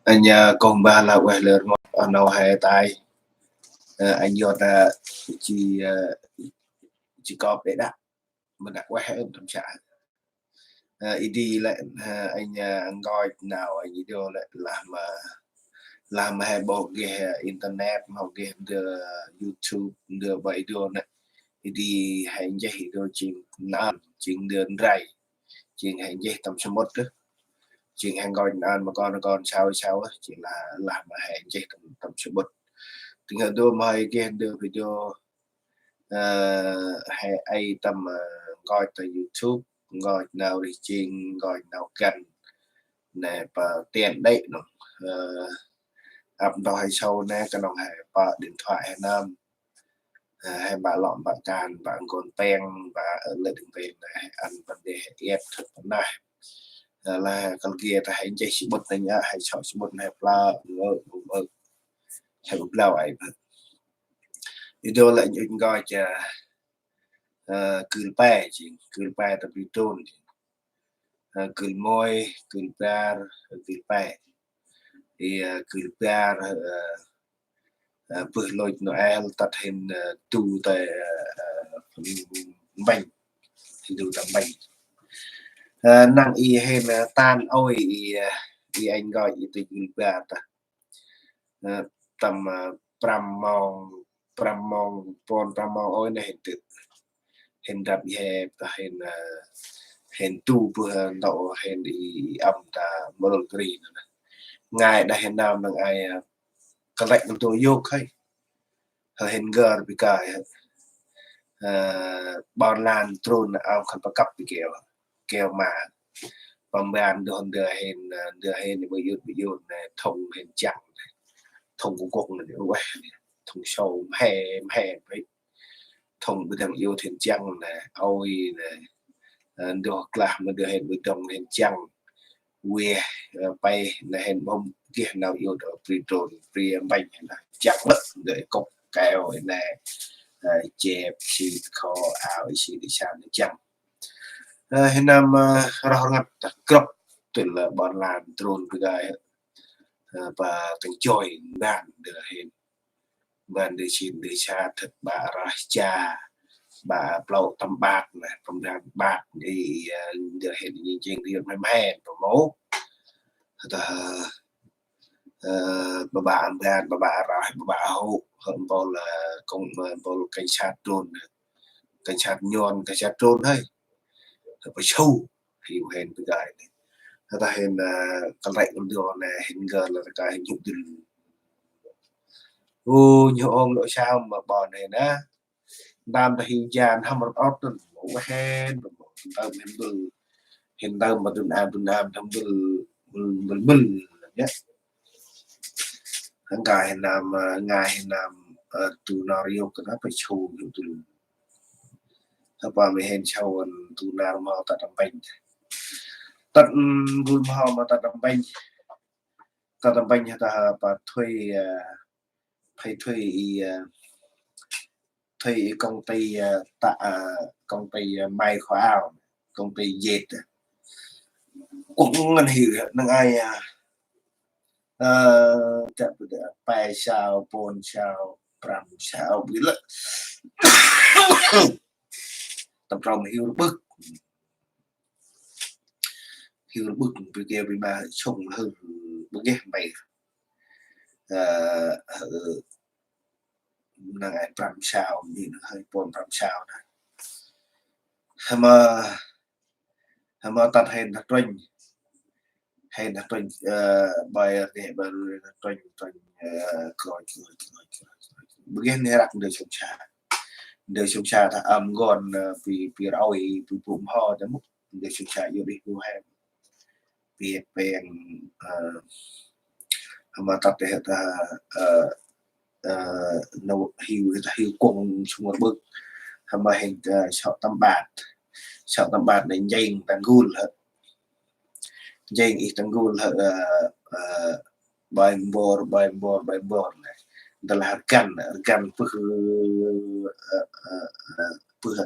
anh con ba là quay lớn ở nào hay tai anh vô ta chỉ có để đặt mình đặt quay ở trong trại đi lại anh gọi nào anh đi vô lại làm hay bộ ghé internet hoặc ghé đưa YouTube đưa vậy đưa này đi hành dây rồi chuyện đường rày chuyện hành dây tầm số một đó chuyện hàng gọi ăn mà con sao chỉ là làm mà hành dây tầm số một tiếng ở đôi mai kia đưa video hay ai tầm gọi từ YouTube gọi nào thì chuyện gọi nào cần nè và tiền đấy nó ập đó hay sâu nè cái đồng hệ và điện thoại hay nam hay bà lọn bà càn bà còn pen và ở lên đường về này ăn vấn đề ép thật này là con kia ta hãy chạy bút này nhá hãy chọn bút này là hãy bút lao ấy video lại những gọi cho cười bè tập video cười môi cười bè thì cười bè vừa lôi Noel tắt hình tu tại bánh thì đủ tầm bánh năng y hay là tan ôi thì anh gọi từ cười bè tầm pram mong ôi này hình đập hè hình tu vừa đậu hình đi âm ta mơ green ngài đã hình nào năng ai cái lạnh tôi vô hay hình gờ bị cài bọn lan trôn ao khăn bạc cấp bị kèo mà còn bàn đưa hình bị vô này thông hình chẳng thông của cuộc này quay thông sâu hè vậy thông bên thằng yêu thiền chăng này ôi này được làm mà đưa hình bị đồng hình chăng quê bay là hình bông kia nào yêu được free trồn free bánh là chắc mất để cốc kẹo này chẹp xịt kho áo xịt đi sang chăng hình nam rau ngắt crop từ là bọn làm trồn với và từng choi đàn được hình bạn để xin để cha thật bà ra cha bà plau tâm bạc này from đàn bạc đi được hình như chuyện đi mai mai và mố bà bạn bà ra bà hậu hơn bao là công bao cảnh sát trôn cảnh sát nhon cảnh sát trôn hay phải sâu hiểu hèn cái này ta hèn cái lạnh con đường này hình gần là cái hình dụng từ nhiều ông lỗi sao mà bò này đó nam ta hình dàn ham một ót tuần một hèn một tâm hình tâm mà tuần nam thâm bừng nhé thằng gái nam ngài nam tu nario cái nó phải sâu nhiều từ apa mehen chawan tu nar mau ta tambanh tận vui mau mà ta tambanh ta pa thuê phải thuê công ty công ty may khóa áo công ty dệt cũng ngân hiểu năng ai chặt bài sao pon sao pram sao biết là tập trung hiểu bức vì kia vì mà trông hơn bức ghét mày năng ai pram sao nhìn hơi pon pram sao đó mà tắt hình thật trinh bài để bài trinh coi bức ghét này đặt đời sống cha ta âm gòn vì rau vì bụng ho cho mức đời sống cha vô đi vô hem vì bèn mà tập để ta nấu hiu cùng chung một bước mà hình sợ tâm bạc để dành tăng gul dành ít tăng gul bài bor này đó là căn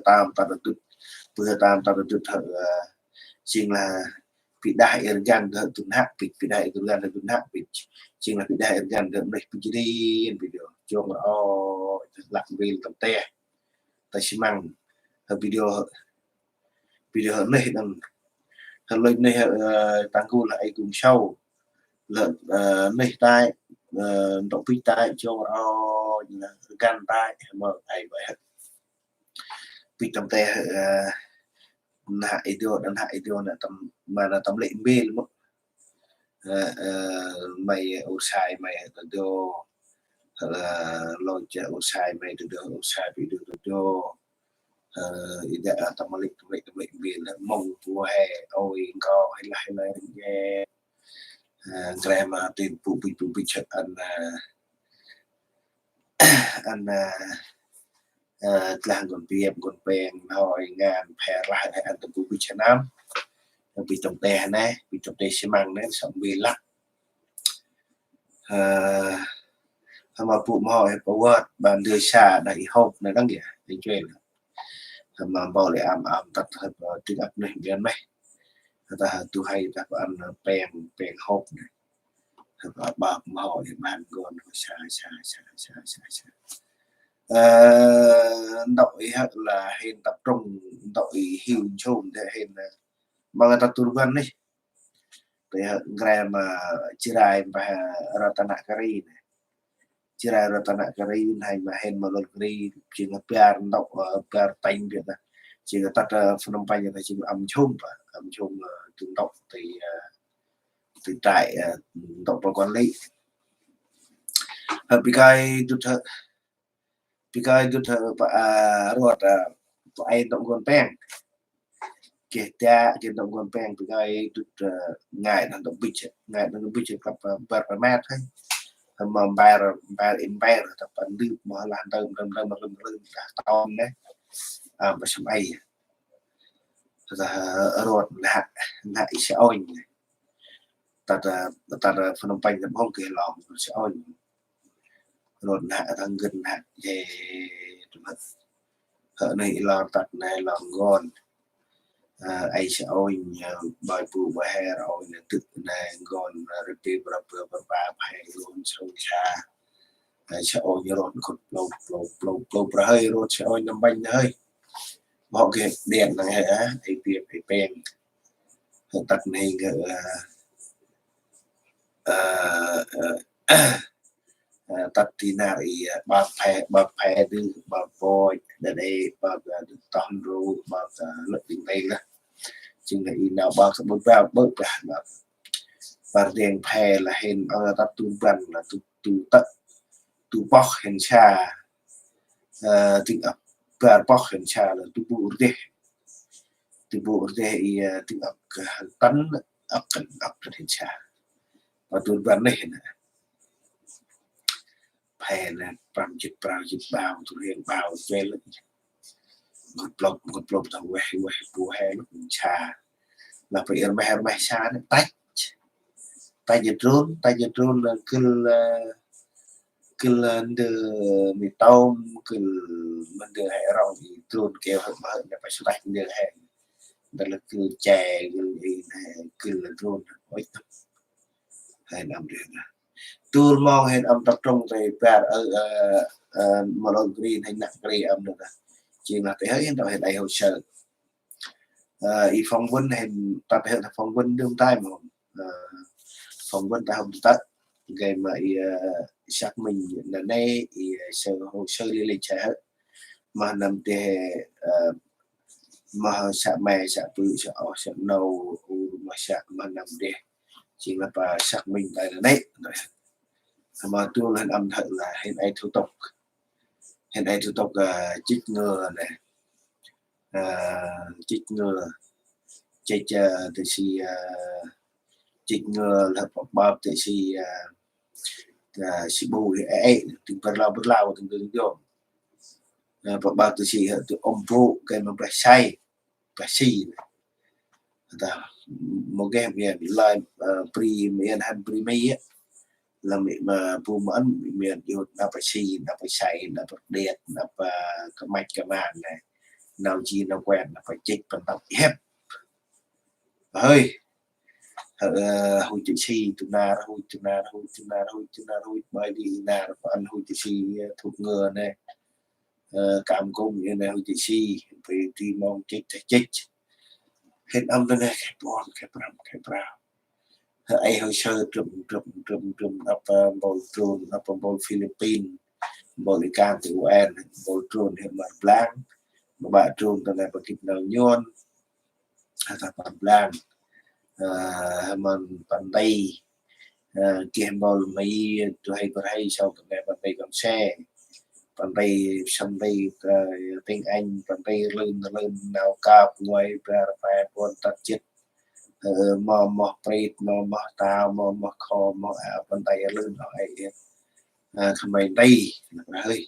tam ta được chính là bị đại ở gan đỡ tuần hạ bị đại tuần gan tuần hạ bị chính là bị đại ở gan đỡ này bị đi bị điều cho mà làm về tập te tại xi măng video này lên này tăng cu lại cùng sau lợn này tai động phi tai cho gan tai mà ai vậy bị tập te hại điều là tầm mà là tầm lệnh bê luôn mày ô sai mày đồ lôi chợ ô sai mày đồ ô sai bị đồ đã tầm lệnh bê là mông mùa hè ôi có hay là nghe grandma tiền phụ bị chợ ăn làng còn viêm còn bèn hồi ngàn phe lại ăn tầm phụ bị chợ nam bị trồng tè này bị trồng tè xi măng đấy sống bị lắc mà phụ hỏi có vợt bàn đưa xả đẩy hộp này đăng kìa đến chuyện mà bỏ lại ảm tắt thật trực ấp này biến mày ta tu hay ta ăn bèn hộp này bạc mà hỏi bàn còn xa đội là hiện tập trung đội hiệu chôm để hiện bằng người ta tu văn đi để gram chirai và ratanakari này chirai ratanakari này mà hiện mà luật đi chỉ là PR đọc PR tay việt là chỉ là tắt phnom penh là chỉ âm chôm tự động từ trại đọc vào quản lý bị cái đút và ruột ai động con pen kể ra cái động con pen bị cái đút ngài là động bịch gặp bờ mát thôi mà bài tập bản đi mà là đâm tao đấy và xong ai ruột lại sẽ ôi ta Phnom Penh là không kể lòng sẽ ôi rồi hạ thằng gần hạ về hở này lo tật này lòng ngon ai sẽ ôi bài phụ bài hè rồi là tự này ngon rồi bờ hay luôn sâu xa sẽ ôi như rồi cột lâu hơi rồi sẽ ôi năm bánh hơi họ kể đèn này hả thì việc phải pen tật này tắt thì nào thì bà phe đưa bà voi để đây bà toàn ru bà lợi tình đây là chừng này nào bà sẽ bớt vào bớt cả bà đèn phe là hình tắt tu văn là tu bóc hình xa tiếng ấp bà bóc hình xa là tu bộ để tiếng ấp tấn ấp hình xa và tu văn này phe là bằng chích bao tụi riêng bao chơi lắm một lộc thằng quay bùa hè lúc trà là phải ở mày xa đấy tay giật rôn là cứ lên đưa mì tôm cứ mình đưa hệ rau thì rôn kêu hơn mà hơn là phải số tay đưa hệ đó là cứ chè cứ là rôn ôi hay làm được tôi mong hiện âm tập trung về mà lần green hay nặng green âm được chỉ là cái hiện tại đại hồ sơ y phong vân hiện tập hiện là phong vân đương tay mà phong vân ta không tắt game mà xác mình là đây sơ hồ sơ đi lịch trẻ mà nằm để mà sợ mẹ sợ bự sợ nâu mà sợ mà nằm để chỉ là bà xác mình tại là đấy mà tôi lên âm thận là hiện nay thủ tục chích ngừa này chích ngừa chích từ khi chích ngừa là bao từ khi bù ấy từ bờ lao từ từ đó và bao từ khi từ ông vô cái mà phải say một cái miền lại miền hành primi là mà bù mẫn miền yêu nó phải xay nó phải đẹp nó phải cái mạch cái màn này nào chi nó quen nó phải chích phần tập ép hơi hui chỉ si tụi na hui bởi vì na anh hui chỉ si thuộc ngừa này cảm công như này hui chỉ si vì thì mong chết hết âm đây này cái bram ai hơi sơ trùm ập bầu trồn ập bầu Philippines bầu đi can từ UN bầu trồn hiện mặt blanc mà bạn trồn từ này bậc kịp nào nhon hay là bản blanc mình bản tây kia bầu mấy tụi hay sau từ này bản tây cầm xe bản tây sân tây tiếng Anh bản tây lên nào cao ngoài phải buồn tật chết mò prít mò tao mò kho mò áo bàn tay lên hỏi không mày đây hơi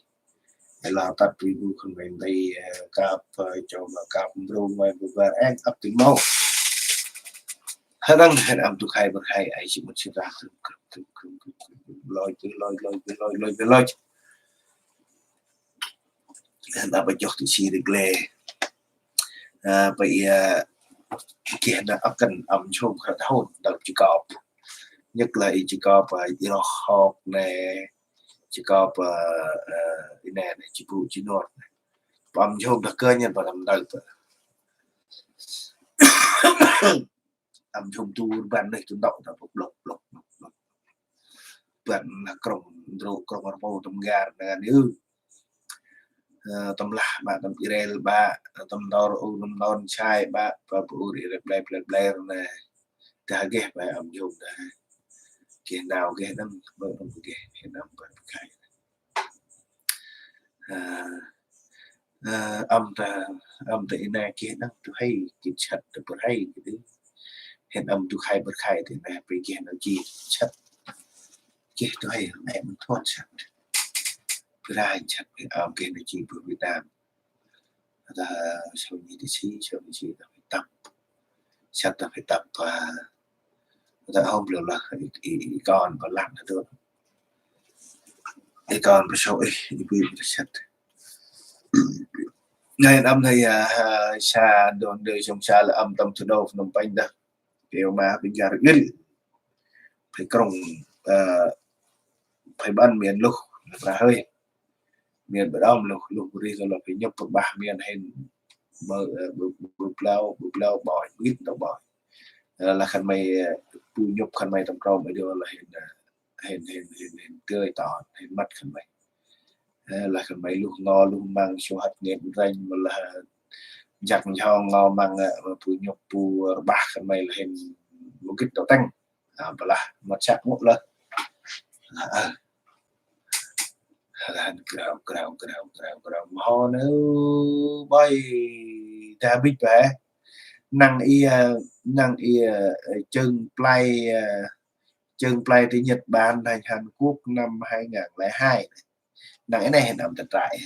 là tập vì bu không mày đây cặp cho mà cặp rung ngoài vừa ăn ấp tiếng máu đang làm tụ khai bậc hai ấy chỉ một chiếc ra lôi đã bị chọc thì xì được lề bị kia là ấp cần ẩm chung khá hồn đợt chỉ cọp nhất là chỉ cọp nó họp nè chỉ cọp nè chỉ phụ chỉ nốt ẩm chung là cơ nhân và làm đợt ẩm chung tu bạn này tu động là một lộc bạn là còng bầu tầm gà là nữ tầm là bạn tầm Israel ba tầm đòn chai ba và bù đi play này ta ghé bài âm dùng đã kia nào ghé năm bờ năm ghé năm bờ khai âm tại này kia năm tôi hay kịp chặt được bờ hay cái hiện âm tôi khai bờ khai thì này bị kia nó chi chặt kia tôi hay em thoát chặt ra chặt âm kia nó chi bờ Việt Nam là sau như thế chi là phải tập chặt là phải tập và đã hôm được là còn có làm được thì còn một số vì chặt ngày năm thì xa đồn đời trong xa là âm tâm thủ đô Phnom Penh đó kiểu mà bây giờ rất phải còng phải ban miền lục là hơi miền bờ đông lục đi rồi là phải nhập vào ba miền hình bờ bờ lao bòi biết đâu bòi là khăn mày bu nhục khăn mày trong câu mới đưa là hình tươi tỏ hình mắt khăn mày là khăn mày lúc ngò lúc mang số hạt nghiệp danh mà là giặc cho ngò mang bu nhục bu bạc khăn mày là hình một kích đầu tanh và là mặt chặt một lần là cào ho nếu bay ta biết vẽ năng y chân play tới Nhật Bản thành Hàn Quốc năm 2002 năng này hình nằm thật tại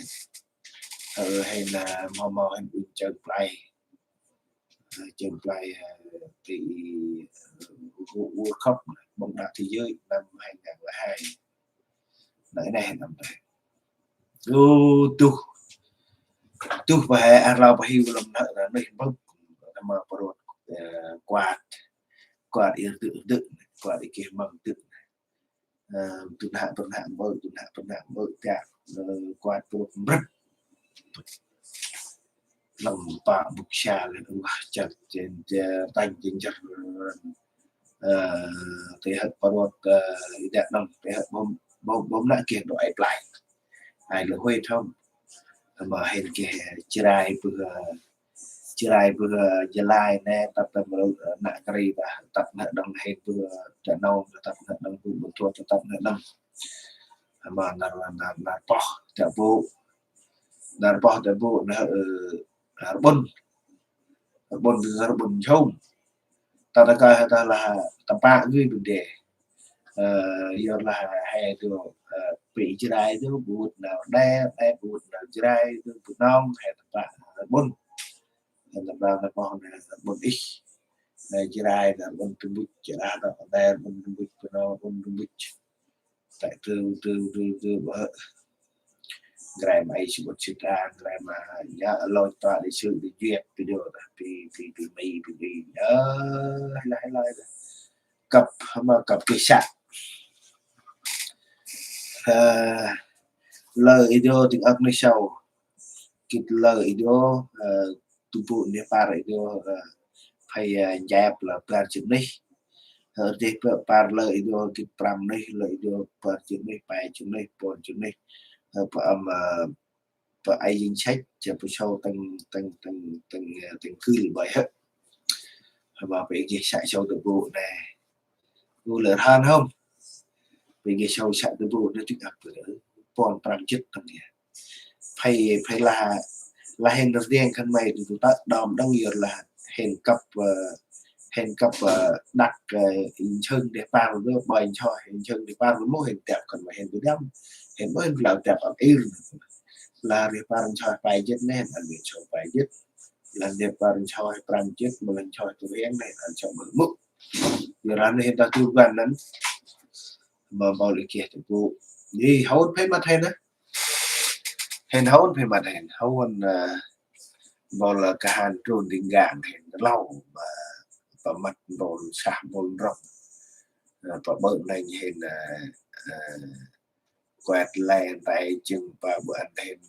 hay là mò hình chân play thì World Cup bóng đá thế giới năm 2002 này hình nằm tại tu phải ăn lao phải hiểu làm nợ là nơi bông mà bột quạt yên tự quạt để kia bằng tự tuần hạn mơ cả quạt bột rất lòng tỏa bục trà lên chặt trên tay trên chặt thế hệ bột đẹp lắm thế hệ bom lại kia đội lại ai là huê không mà hình kia chirai vừa gia lai nè tập nạ kari và tập nợ đồng hình vừa trở nâu tập nợ đồng vừa một thua cho tập nợ đồng mà là bỏ trở bộ là bồn không ta đã coi ta là tập ba người vấn đề giờ là hay được bị chirai đó bụt nào đe bụt nào chirai bụt non hay tập ba bồn là con này là bồn ít này chirai là bồn tung bút chirai là đe bồn tung bút nó bồn tung bút tại từ vợ cái máy chỉ một chiếc ra cái mà nhớ lôi tọa để xử để duyệt video là vì nhớ hay là cặp mà cặp cái sạc lời video tiếng ấp này sau kịp lời video tụ bộ để par video hay dẹp là par chừng này thì par lời video kịp pram này lời video par chừng này bài chừng này buồn chừng này mà ai dính sách cho bộ show tăng cư bởi hết mà về cái sải show tụ bộ này vô lớn hơn không về cái show sải tụ bộ nó thích hợp với bọn pram chất thằng này phải là hình riêng khăn mày thì tụi ta đòm đang nhiều là hình cấp đặt hình chân để ba với bài cho hình chân để ba với mỗi hình đẹp còn mà hình với đâm hình với là đẹp ở yêu là để ba cho bài chất nên là để cho bài chất là để ba cho pram chất mà lần cho tụi em này là cho mở mức giờ ra nên ta tu gần lắm mà bao được kia tụi cô đi hấu thấy mặt hen á hen hấu phải mặt hen hấu bao là cả hàng trồn đình gạn hen lâu và mặt bồn sạm bồn rộng và bợn này hen quẹt lèn tay chừng và bữa ăn hen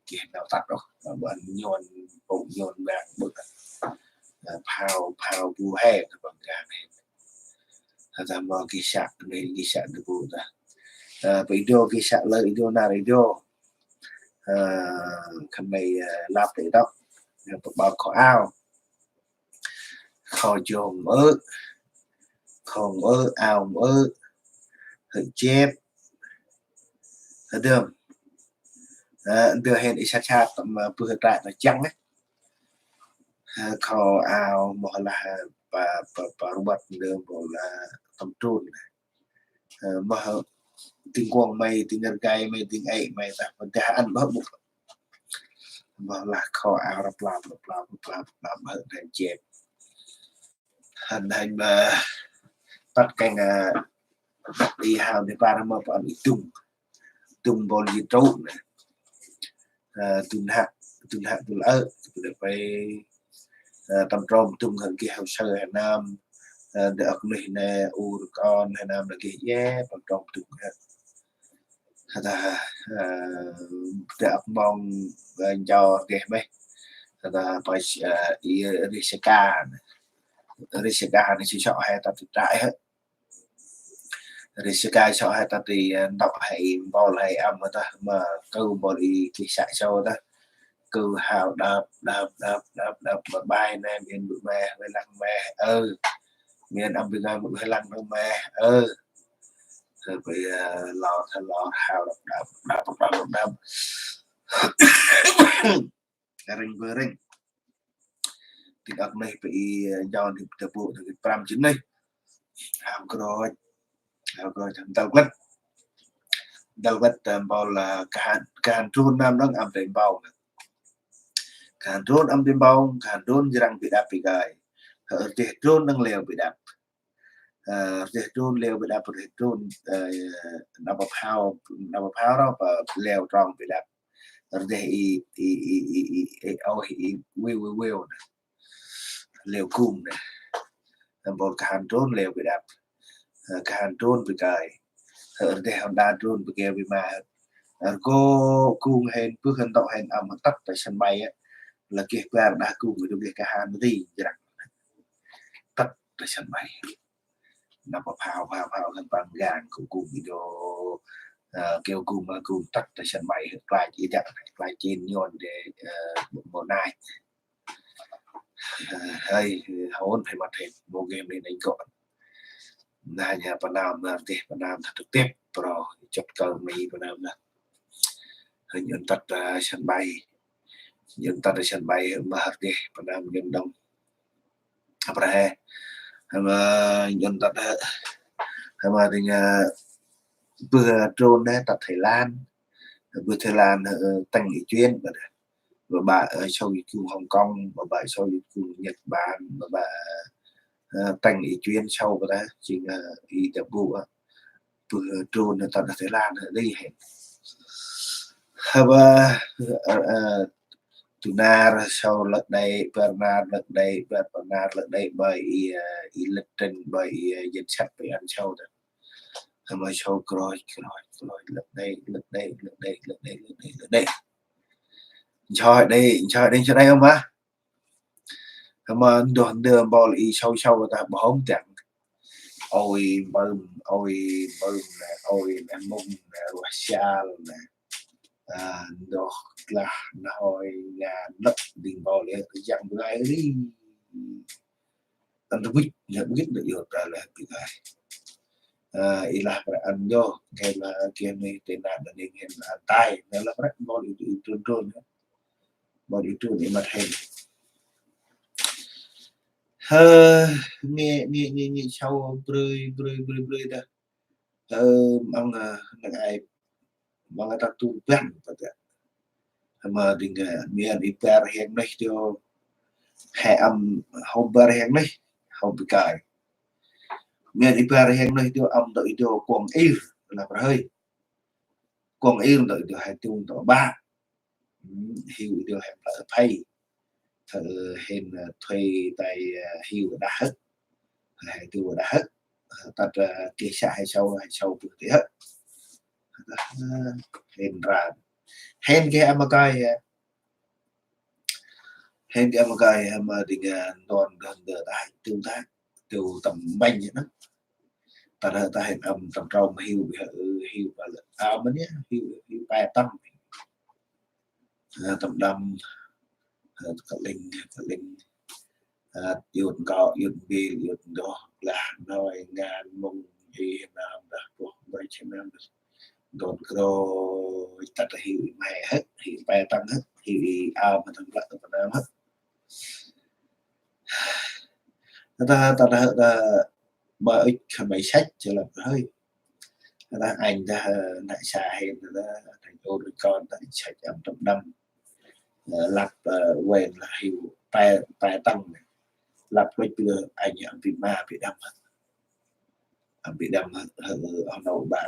kia nào tắt đâu và bữa ăn nhon bụng nhon vàng bự phao bu hè bằng gạn hen ta mà cái sạc được bộ ra video cái sạc lợi video nào video khăn này lắp để đó bao khó ao khó chồng không ao hơi chép được đưa hiện đi sát mà vừa lại là trắng đấy khó ao một là và bật đường bộ là tầm trôn mà tiếng quang mày tiếng ngân gai mày tiếng ấy mày ta vẫn ta ăn bớt bụng mà là khó ao làm hơn thành chép hành mà tất cả đi hào để ba mà bọn tung bồn gì trâu này tung hạ tung lỡ được phải tầm trôm tung hơn kia hậu sơ Hà Nam được này nè u con Hà Nam là kia tầm trôm tung là được mong cho kẻ mấy là phải Riseka này chỉ chọn hai tập trại hết Riseka chọn hai tập thì đọc hay bò hay âm người ta mà câu bò đi thì chạy sau ta câu hào đập mà bài này miền bự mè với lăng mè miền âm bên ngoài một cái lăng đông mè rồi bị lò hào đập ring thì ở này bị do thì tập bộ thì pram chín đây hào rồi thằng đầu vất bao là càn trôn nam đang âm đến bao càn trôn âm đến bao càn trôn răng bị đạp bị gài ở để trôn đang lèo bị đạp để trôn lèo bị đạp để trôn đạp phao đó và lèo tròn bị đạp để will lèo cung này bao càn trôn lèo bị đạp càn trôn bị gài ở đây họ đa drone bị kêu bị mà cô cung hẹn bước hành động hẹn âm tắt tại sân bay ấy, là kia qua đã cung với được cả hai đi rằng tắt tại sân bay nó có phao gần bằng gàng của cùng video kêu cùng tắt tại sân bay lại chỉ đặt lại trên nhon để một này hay hôn phải mặt hình một game này đánh gọn hanya Panam thật trực tiếp pro chặt cầu Mỹ Panam là hình nhận tắt sân bay mà hạt đi Panam nhân đông apa he mà nhận tắt mà thì vừa drone đấy tắt Thái Lan tăng nghị chuyên và bà ở sau YouTube Hồng Kông và bà sau YouTube Nhật Bản và bà tăng ý chuyên sâu của ta chỉ là ý tập vụ vừa trôn là toàn là Thái Lan ở đây hết và Tuna sau lật đây Bernard lật đây Bernard lật đây bởi lịch trình bởi danh sách bị ăn sâu đó mà sâu rồi lật đây cho đây không á mà đường bò lì sâu ta bỏ không chẳng ôi mừng nè mông nè xa nè đó là hồi nhà đất đình bò lì chẳng lại đi anh biết được ra là bị ilah anh vô cái là kia này tên là nên hiện là tai nên là rất bò lì trơn bò lì trơn để mặt hình nghe sau bơi đó mong là ai mong ta tu quen mà đình miền đi per hiện nay cho hè hôm per hiện nay hôm bị cài miền đi per hiện nay cho đợi cho quảng yêu là hơi quảng yêu đợi cho hai tuần tổ ba hiểu điều hẹp lại pay thợ hiện thuê tại hiểu đã hết hai tuần đã hết ta kia xa hay sau bữa thế hết hiện ra hèn cái em cái mà định đòn gần tại tương tác từ tầm banh vậy đó ta hiện tầm trong hiểu và mình nhé hiểu bài tâm tầm đâm cả linh yuột cọ yuột bì yuột đó là nói ngàn mông gì nam đã của vậy trên nam đồn rồi ta hiểu mày hết hiểu bài tăng hết hiểu mà thằng lại tầm nam hết ta bởi mấy sách cho là hơi là anh ta lại xài hiện là thành ô đôi con tại sách âm trong năm lập quên là hiểu bài tăng này lập với đưa anh em bị ma bị đâm ở đầu bà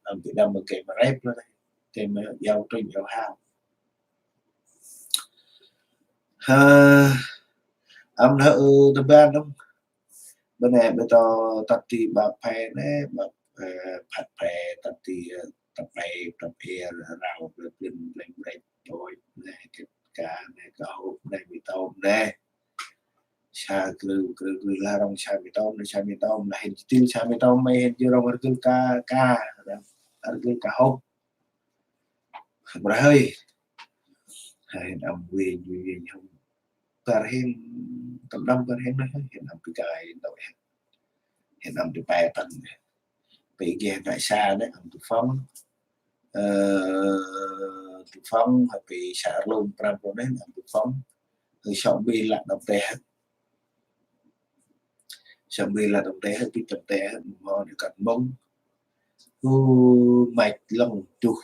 âm bị đâm một cái mà rép đó đây cái mà giao trên giao hao âm nó đâm ban đúng bên này bây giờ tập thì bà phe nè bà phạt phe tập thì tập rào lên rồi này cả này cả hộp này bị tôm nè xa cứ la rong xa bị tôm là hình tiêu xa bị tôm mày hình chưa rong cứ ca cứ cả hộp mà hơi hay ông quyền không ta hiện tầm năm ta hiện này hiện ông bị cài đội hiện ông bị bài tầng bị ghe tại xa đấy ông tụ phóng bị xả luôn pram đến ông tụ phóng rồi xong bi là đồng tè bị đồng tè mò để cắt bông mạch lông chu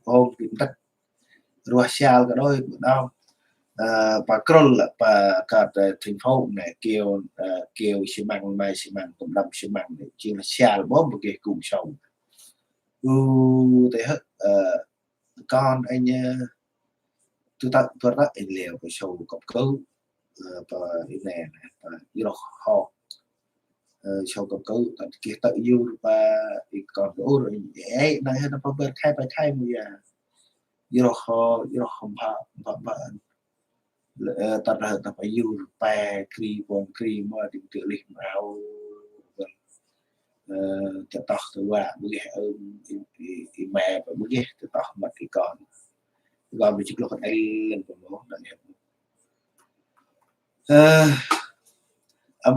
hôm bị tắt rùa xào cả đôi đau bà Kroll bà cả thành phố này kêu xi măng cùng đâm xi măng để chỉ là xào bó một cái cùng sầu thế hết con anh tôi rất anh liều cái sầu cọc cứu và này và yêu họ sầu cọc cứu tại kia tự yêu và còn đổ rồi ấy này nó có bên khai bây giờ yêu họ không phải ta phải yêu pa kri mà định tự lịch áo cho tao từ qua bữa mẹ và bữa từ tao mặt thì còn bị chích lọc đây lên của nó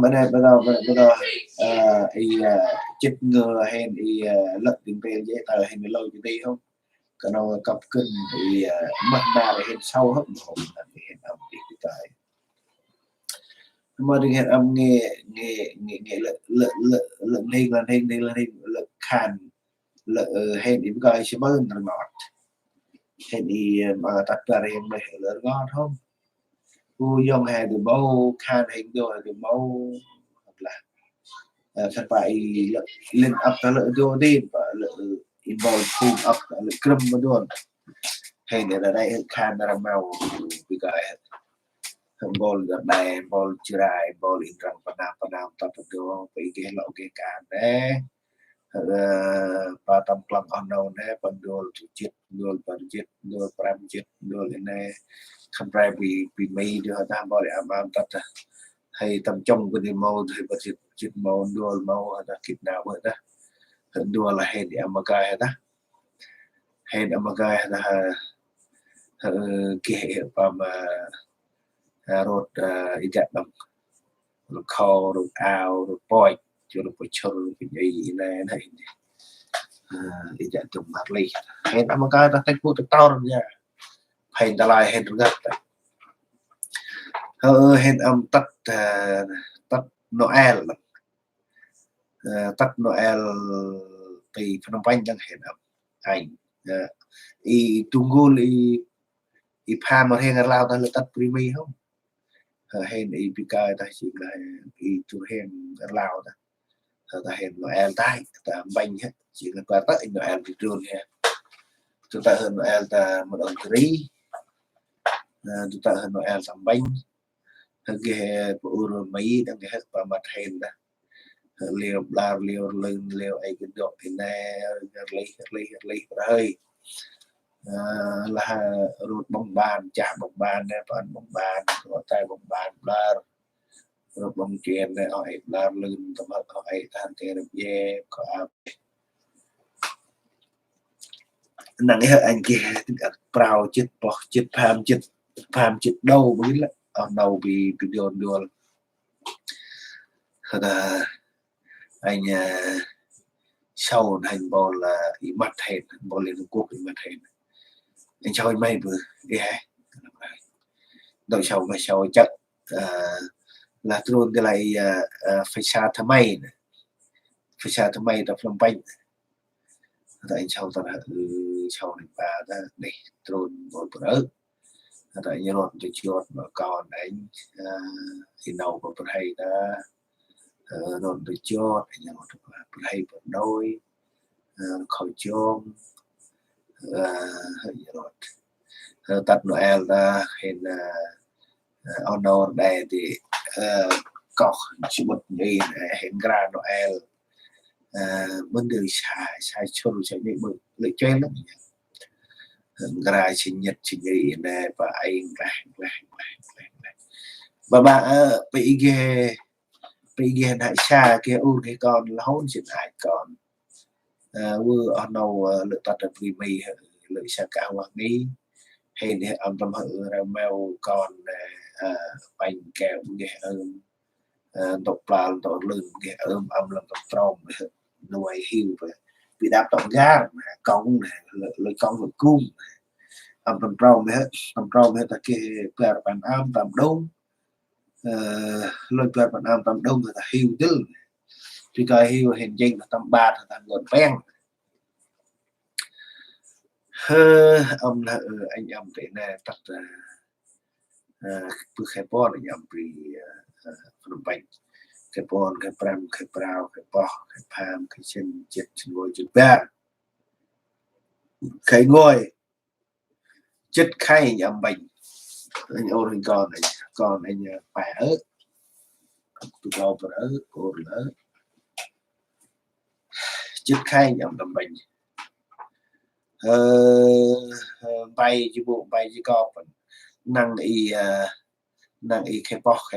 bên này bắt đầu chết ngừa hay lật tiền về dễ tờ hay lâu như đây không cái nào cặp cân thì mất ra để hiện sau hết một là hiện âm thì cái mà đừng hiện âm nghe lợn hình lợn khan lợn hình điểm coi sẽ bớt thằng ngọt hình thì mà đặt ra hiện này lợn ngon không dòng hè từ bao khan hình rồi từ bao hoặc là thật phải lên ấp cả lợn vô đi và lợn involve full up lợn cơm mà luôn hay để là đây khan ra màu bị cái bol đài bol chirai bol in răng panam tập đó bị cái lỗ cái cản đấy ba tam klang on đâu đấy phần đôi chết đôi pram chết đôi này khăn rai bị mây đưa ta bol am tập hay tầm trong cái màu thì bật chết màu đôi màu là kịp nào vậy đó đua là hay để mà cái đó hay để mà cái là kia mà rốt ikat bang kho rồi ao rồi poi cho nó phải chơi cái gì này ikat trong mặt ly hay mà cái ta thấy phụ tao rồi nha hay ta lại hay được hay tắt tắt Noel tắt Noel thì Phnom Penh đang hiện ảnh tunggul pha mà hay lao ta là tắt primi không hay cái ta chỉ là tu hen lao ta hen Noel tai ta banh hết chỉ là qua tới Noel thì trường ha chúng ta hơn Noel ta một ông trí chúng ta hơn Noel tầm banh cái bộ mấy đang cái hết và mặt hen đó liều la liều ai cái độ thì nè lấy hơi là rút bóng bàn chạm bóng bàn nè toàn bóng bàn có tay bóng bàn là rút bóng chuyền nè hỏi là lưng tầm hỏi than thế được ye có nặng cái anh kia prao chết bỏ chết phàm chết đâu mới là ở đầu bị đồn là anh sau hành bò là mặt hẹn bò lên Trung Quốc mặt hẹn anh cho anh may vừa đi hay đội sau chắc là luôn cái này phải xa tham may tập Phnom Penh tại sau ta sau này bà ta để trôn một bữa tại như rồi tôi chưa mà còn anh thì đầu của tôi hay đã rồi tôi cho thì nhau tôi hay một đôi khỏi chôn rồi tắt Noel ta hiện honor đây thì có chỉ một đi hiện ra Noel vấn đề sai cho chạy bị bự lợi trên lắm ra sinh nhật sinh nhật này và anh và bà bị ghê đại xa kia u cái con hôn chuyện hại còn vừa ở đâu lựa tật được vì mì lựa xa cao hoàng đi hay để ông tâm hữu ra mèo con bánh kẹo ghê độc là tội lưng ghê ông làm tổng tròn nuôi hiu về bị đạp tổng ga cong này lấy con của cung ông tầm tròn hết là kia bè bàn am tầm đông lôi bè bàn am tầm đông là hiu chứ thì coi hiu hình danh là tầm ba là tầm gần ven ông là anh ông thế này tắt bữa khai bò là nhầm vì Phnom Penh cái bò cái pram cái prao cái bò cái pham cái chân chết ngồi chụp ba cái ngồi chết khay nhầm bệnh anh ôn anh con anh khỏe ớt tụi lâu rồi ớt cô nữa chết khay nhầm bệnh bay chứ bộ bay chứ có năng y cái bò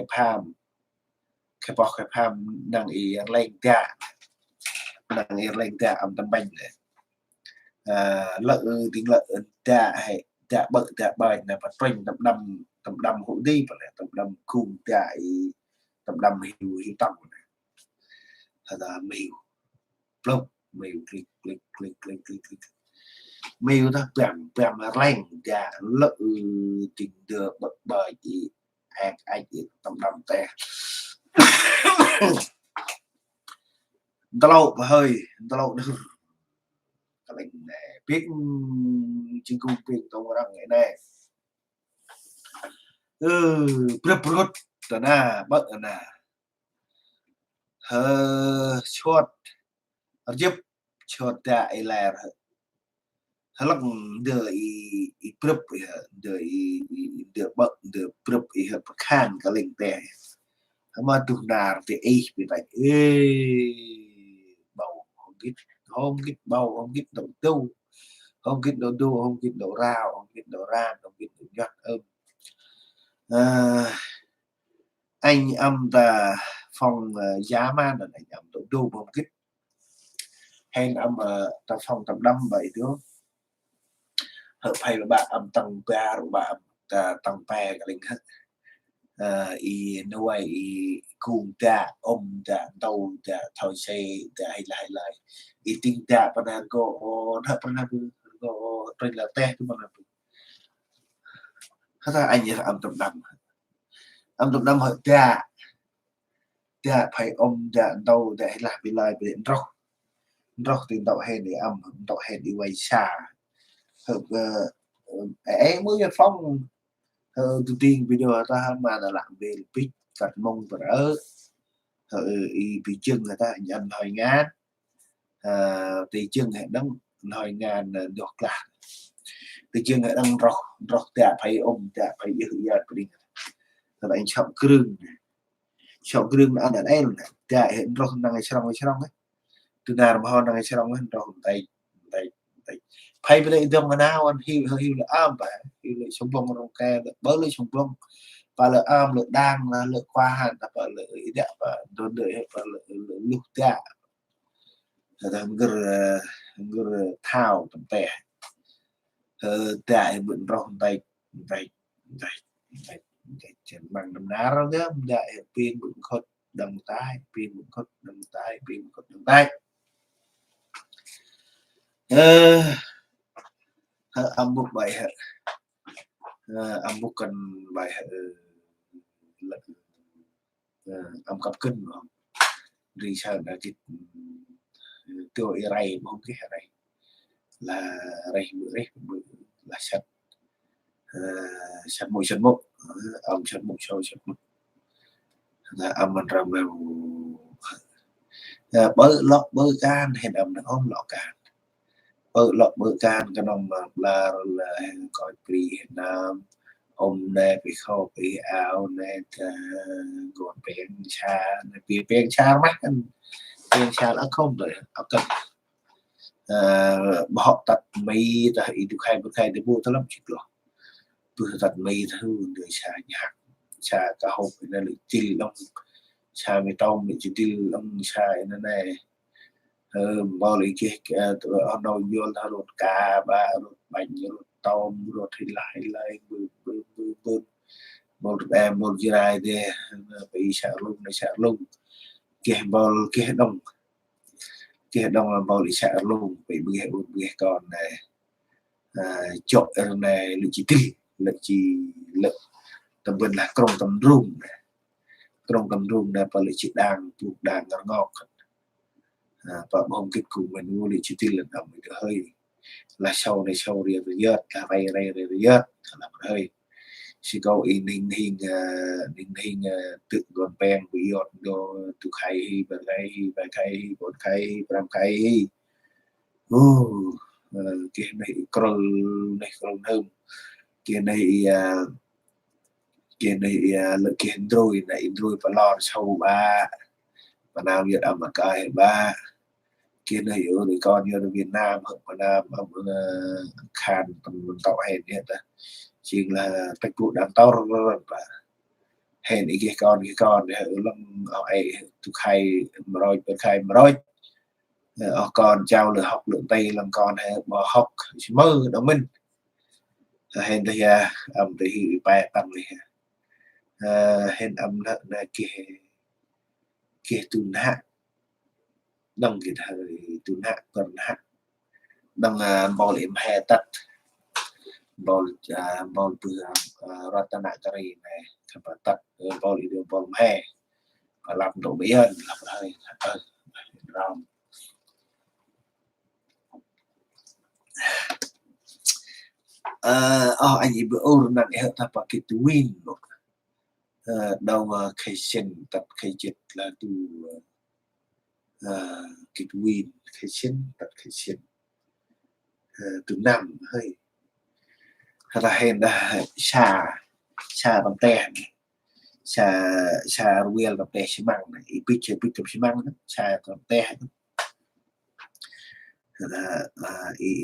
cái pham năng y lên ta âm tâm bánh này lợi tiếng lợi ta hay ta bợ ta bài là phát tranh tầm đâm hữu đi và tầm đâm cùng tại tầm đâm hiu tầm này thật là click mèo ta bèm lành ta lợi tình được bật bài gì anh tầm đâm ta lâu hơi lâu các bạn biết trên công việc tôi đang ngày này prut na bận na chốt giúp chốt đại là lăng đời prep đời đời bận đời prep khan cái linh tè mà tụi nào thì bị vậy bầu không biết bầu không biết đầu tu không biết đầu tu không biết đầu rau không biết đầu ra không biết đầu nhọt anh âm ta phòng giá man là anh âm đầu tu không biết hay âm ta phòng tầm đâm vậy đó hợp hay là bạn âm tăng ba rồi bạn tăng ba cái linh hết i nuôi i cùng ta ông ta đâu ta thôi xe ta hay lại i tin ta phần nào có thật phần nào có trên là te cái phần nào thật ra anh ấy là âm tập đâm hỏi ta ta phải ông ta đâu ta hay làm bị lại bị rau rau tiền đậu hèn để âm đậu hèn đi quay xa hợp ấy mới nhập phong từ tiên video ta mà là làm về pick cắt mông và đỡ bị chân người ta nhận hỏi ngán thì chân hệ đăng hỏi ngàn được là thì chân hệ đăng rọc rọc ta phải ôm ta phải giữ giật đi là anh chọn kêu ăn ở đây là ta hiện rọc đang ngày trong ấy từ nào mà họ đang ngày trong ấy rọc tay tay tay phải với lại dòng nào anh hiểu hiểu là vậy hiểu là sống bông rong ke bớt lấy sống bông và là là đang là qua hạn và là ý đẹp và đôi đời và là lúc ta là người thao tầm tè tại bận rong tay tay tay tay chân bằng đầm đá đó đó đại pin bụng khốt đầm tay pin bụng khốt đầm tay pin bụng khốt đầm tay âm bục bài hệ âm bục cần bài hệ âm cặp cân mà đi sao đã chích tiêu ray không cái này là ray bự là sạch sạch một ông sạch một sôi sạch một là âm mình rầm vào bơ can hay âm nó không lọ can bơ can cái nông là coi pri nam ông nè bị khâu bị áo nè gọn bèn cha bị bèn cha mắt anh bèn cha nó không rồi ở cần họ tật mây ta ý được khai để mua tới lắm chuyện rồi vừa tật mây thư người cha nhạc cha cả hộp nên là chili long cha mày tông để chỉ tiêu long cha nên này bao lý kia ở đâu vô thà rốt cá ba rốt bánh rốt tôm rốt thì lại bự một em một gì này thì bị sợ luôn kia đông là bao lý sợ luôn bị còn này chọn này là chỉ lực tầm bên là công tầm rung này bao lý chỉ đang buộc đang ngọt và hôm cái cùng mình mua để chỉ tin lần đầu mình được hơi là sau này sau rồi giờ là vay rồi giờ là hơi chỉ có in hình tự còn bèn bị giọt đồ tụ khai và khai làm khai kia này còn hơn kia này lợi kia rồi và lo sau ba và nào giờ mà cái ba kia này ở để con như Việt Nam hoặc là Hàn mình tạo hèn hiện là chỉ là tách vụ đám to rồi và hèn cái con để ở lâm ở ấy thực hay mà rồi con trao lửa học lượng tây làm con hay bỏ học mơ đó mình hèn thì âm thì bài bằng này hèn âm là kia tùn hạ đồng cái thời tùn hạ còn hạ đồng bò liệm hè tắt bol từ Ratanakari này và tắt bol đi bol hè và làm độ bí hơn làm hơi rong anh ấy bữa ôn là để hợp tập cái win đâu khai sinh tập khai chết là từ cái win khai sinh tập khai sinh từ năm hơi là hên là xà bằng tè xà ruel bằng tè xi măng này pitch xi măng xà bằng tè là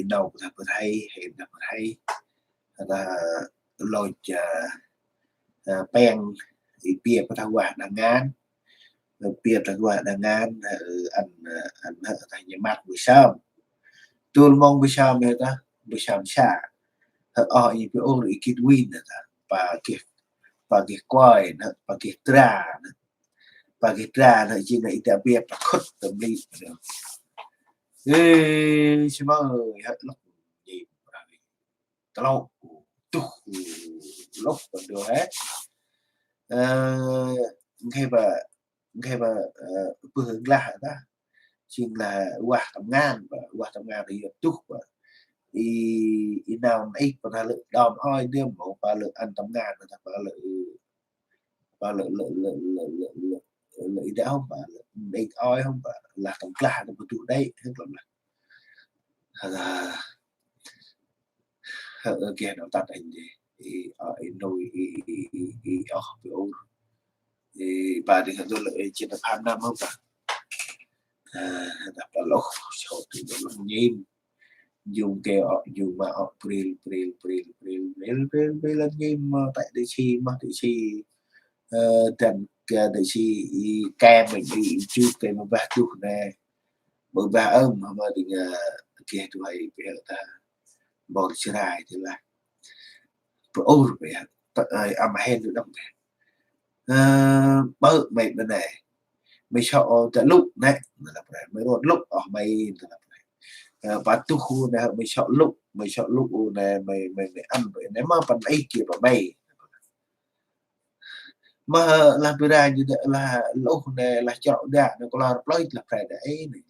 đầu là hay hên là hay là lôi pen bia có thằng quả đằng ngán bia thằng quả đằng ngán anh thành nhà mặt buổi sáng tôi mong buổi sáng người ta buổi sáng xả những cái ô ý kít win và cái quài và cái tra là chỉ này đã biết là khất tâm lý ê chứ mà hết lúc gì lâu tu lúc còn được hết nghe bà phương là ta chính là quả tầm ngàn thì tu nào ấy còn là lượng đòn oi đêm một và lượng ăn tầm ngàn là và lợi đã không và đây oi không và là tổng là một tụ đây hết là kia nó tắt anh thì ở nồi ở biểu thì bà thì tôi lợi trên là 2 năm không cả đập vào lỗ số thì nó nhìn dùng kêu dùng mà April lên game tại địa chỉ mà địa chỉ trần địa chỉ cam mình bị chưa cái một vài chút này một vài ông mà định kia tụi bây giờ ta bỏ trở lại thì là ô vậy à mà hen được đâu bơ mày bên này mày sợ tại lúc này là mới một lúc ở mày và tu khu này mày sợ lúc này mày ăn vậy nếu mà phần ấy kiểu vào mày mà làm việc ra như thế là lúc này là chọn đã nó có là phải đấy này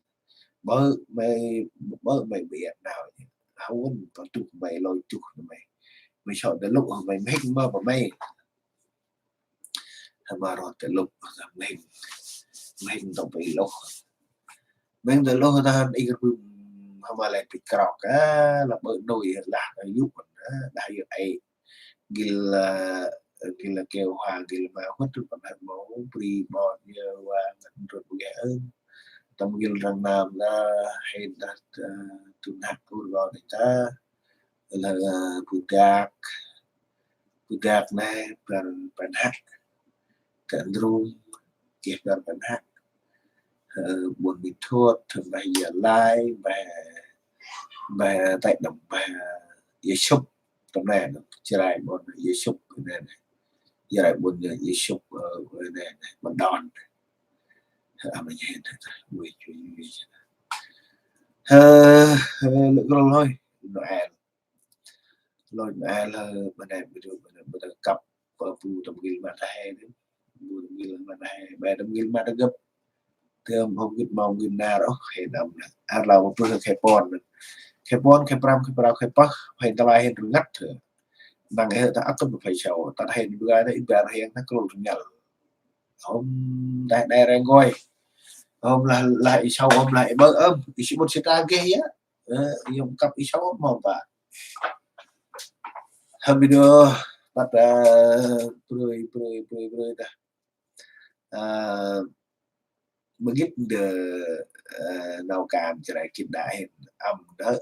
bơ mày bị nào không có tụi mày lôi tụi mày chọn đến lúc mày hết mơ vào mày mà rồi từ lúc mình tổng bị lúc mình từ lúc ta đi cái mà lại bị cọc là bởi nồi là giúp đại ấy gila kêu hoàng gila mà hết được phần hạt máu pri bọt như và rồi ghé tâm gil răng nam là hay đặt tụi nát của gọi người ta là budak này phần hát cận rum kiệt phần hát buồn bị thua thường là giờ lai và tại đồng và dễ xúc trong này nó chơi lại một dễ xúc này giờ lại buồn dễ xúc này một đòn mình hiện người chuyện lượng lâu thôi rồi là bên này bây giờ cặp và phụ đồng ghi mà hay đấy phụ đồng ghi mà hay bé đồng ghi mà đã gấp thơm không biết mong ghi nào đó hệ đồng là một phương hệ pon khai pram khai prao khai bắc hay ta lai hiện ngắt thử bằng hệ ta áp tâm phải chầu ta hiện bữa đấy bữa hiện nó có lục nhở hôm đại ra ngôi hôm là lại sau hôm lại bơ âm thì chỉ một chiếc ra ghê á dùng cặp ý sáu màu và hôm video bắt bơi ta begit de nào cảm trở lại kịp đại âm đó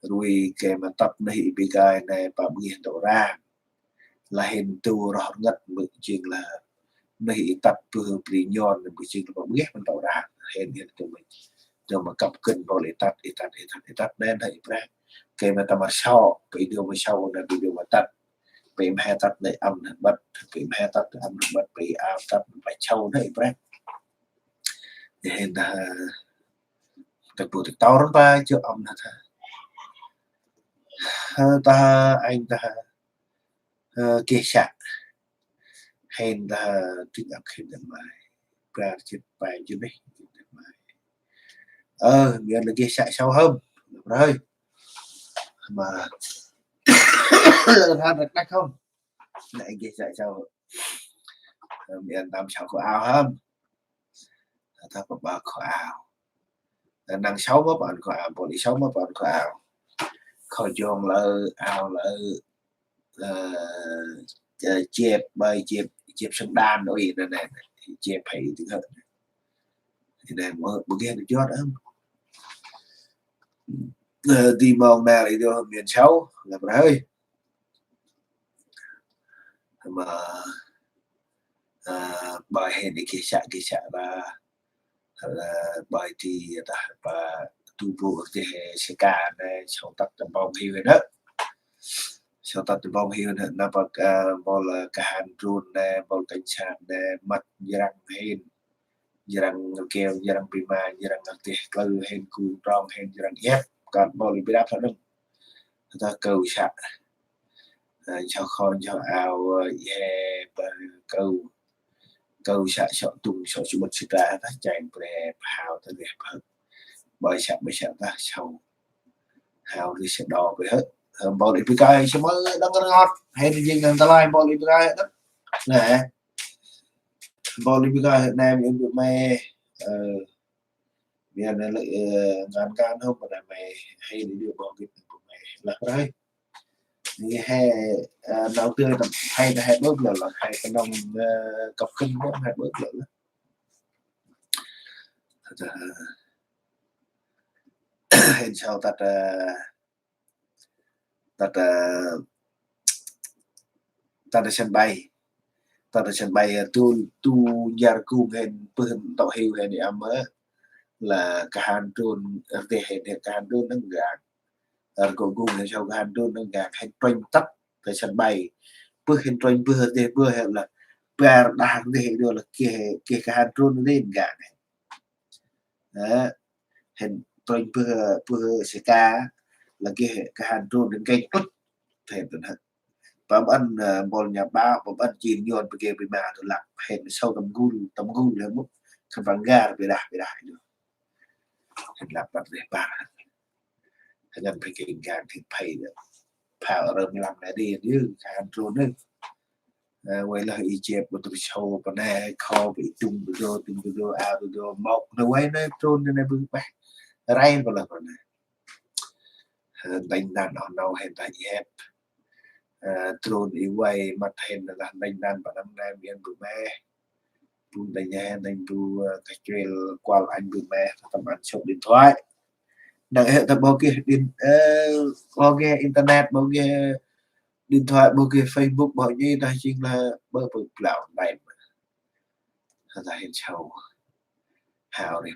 rồi cái mà tập này bị cái này và nghiền đổ ra là hình tu rõ ngất mực chừng là này tập vừa bị nhon mực chừng là biết mình đổ ra hình hiện tụi mình rồi mà cặp cân vào để tắt nên thấy ra cái mà ta mà sau cái điều mà sau là cái điều mà tắt bị hai tắt để âm bật bị hai tắt âm bật bị áo tắt phải châu đấy ra hiện là tập buổi tao rất ba chưa âm là ta anh ta kia sạc hay là tiếng âm khi được mà ra chết bài chứ đấy miền là kia sạc sau hôm rồi mà là than được không lại kia sạc sau miền tam sáu của ao hôm ta có ba của ao năng sáu mà bạn của ao bộ đi sáu mà bạn của ao khỏi chọn là ao là chẹp bay chẹp sân đan đó gì này chẹp phải tiếng hơn thì này một cái được chót lắm đi mong nào đi vô miền xấu là hơi mà bài hè để kia xạ là bài thì ta và tu bổ thì sẽ cả này sau tập tầm bom hiu đó sau tập tầm bom hiu là bậc bol cả hàng run này bol cảnh sát này mặt răng hen răng keo răng bima răng tê cơ hen cu tròn hen răng ép còn bol bị đáp nữa ta cầu xạ cho con cho ao câu câu xạ chọn tung cho chúng một sự ra ta chạy về hào ta đẹp hơn bởi sợ ta sau hào đi sẽ đỏ với hết bò đi cái sẽ mới nó ngọt hay là gì người ta lai bò đi cái đó nè bò đi cái nam những người mẹ bây giờ lại ngàn can không mà mày hay đi được bò cái của mày là đấy như hay đầu tư tập hay là hai bước là hay cái nông cọc kinh đó hai bước nữa hiện sau tạt sân bay tu nhà cung hen pun tàu hiu hen am là cả hàng trôn về hệ cả hàng trôn nó gạt cuối cùng là sau cả hàng trôn nó gạt hay train tắt tại sân bay bước hen train bước hệ là bè đàng để được là kia cả hàng trôn lên gạt này đó hen train bước sẽ ca là kia cả hàng trôn đến cây tốt thể tuần hận bấm ăn bol nhà bao bấm ăn chìm nhon bị bị mà tôi làm hẹn sau tầm gun là mức không bằng ga bị đá được hẹn làm bắt để bà hẹn phải kinh càng thì phải phao rơm làm lại đi như hàng trốn đấy quay lại y chép của tôi show còn này kho bị tung rồi ao rồi mọc nó quay nó trốn nên bưng bạc ray vào là còn này đánh đàn họ nào hẹn tại ép trôn ý quay mặt hẹn là đánh đàn vào năm nay miền bự mẹ bùn đánh nhà đánh bù cách truyền qua anh bự mẹ tầm ăn chụp điện thoại đợi hệ thống bao kia bao kia internet bao kia điện thoại bao kia Facebook bao nhiêu đây chính là bơ bực lão này mà ra hiện sâu hào để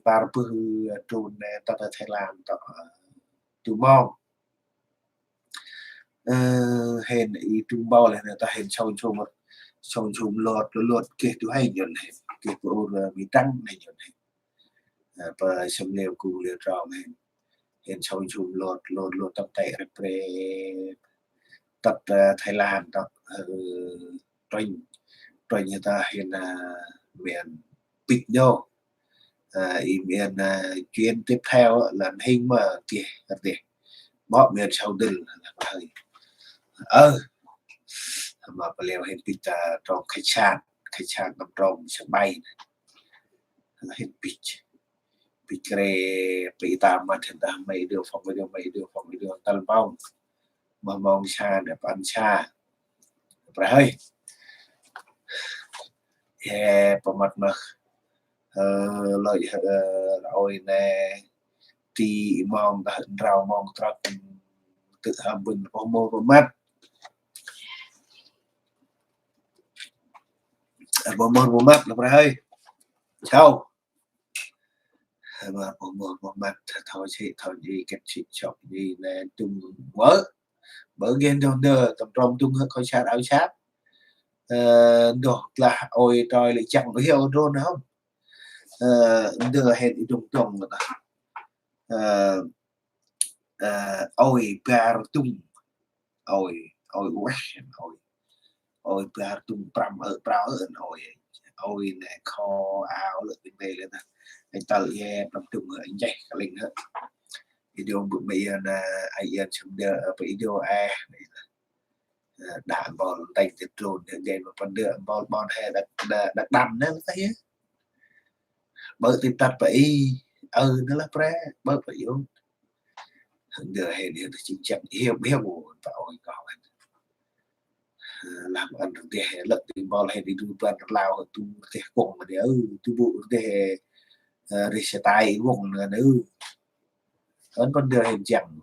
par bư trôn này ta Thái Lan ta tu mong hèn ý tu bao này ta hèn sâu chung lọt kia tu hay nhận hết kia tu bị tăng này nhận hết và xâm liều cụ liều tròn hèn sâu chung lọt tập tay pre tập Thái Lan tập truyền người ta hèn miền bịch nhau miền chuyên tiếp theo là hình mà kìa bỏ miền sau đừng là thời mà liều hèn bịch trong khách sạn nằm trong sân bay là hèn bịch bị tạm mà hiện tại mấy điều phòng tân phong mà mong xa đẹp ăn xa phải hơi vào mặt mà lợi rồi nè thì mong ta hận rào mong trắc tự hàm bình có mô vào mắt vào là phải hơi sao mà một mặt thôi gì cái chuyện chọn gì là tung mở game đờ tầm trong tung hơi coi sát áo sát được là ôi trời lại chẳng có hiểu rồi không đưa hẹn trung tuần ôi par tung ôi par tung pram ở prao ở ôi này kho áo được bên đây lên anh tự nghe tập trung ở anh chạy cả linh hết video bữa bây giờ là ai yên chấm đỡ video đã bò tay tiệt trồn để game một phần đỡ bò hè đặt đầm đấy thấy bởi thì tập phải nó là pre bởi phải vô đưa hay để chính chắc hiệp hiệp của tạo có làm ăn được để lợn thì bao hay đi tu toàn lao tu để cùng mà để tu vụ để sẽ tay cùng nữ vẫn còn đưa hình chẳng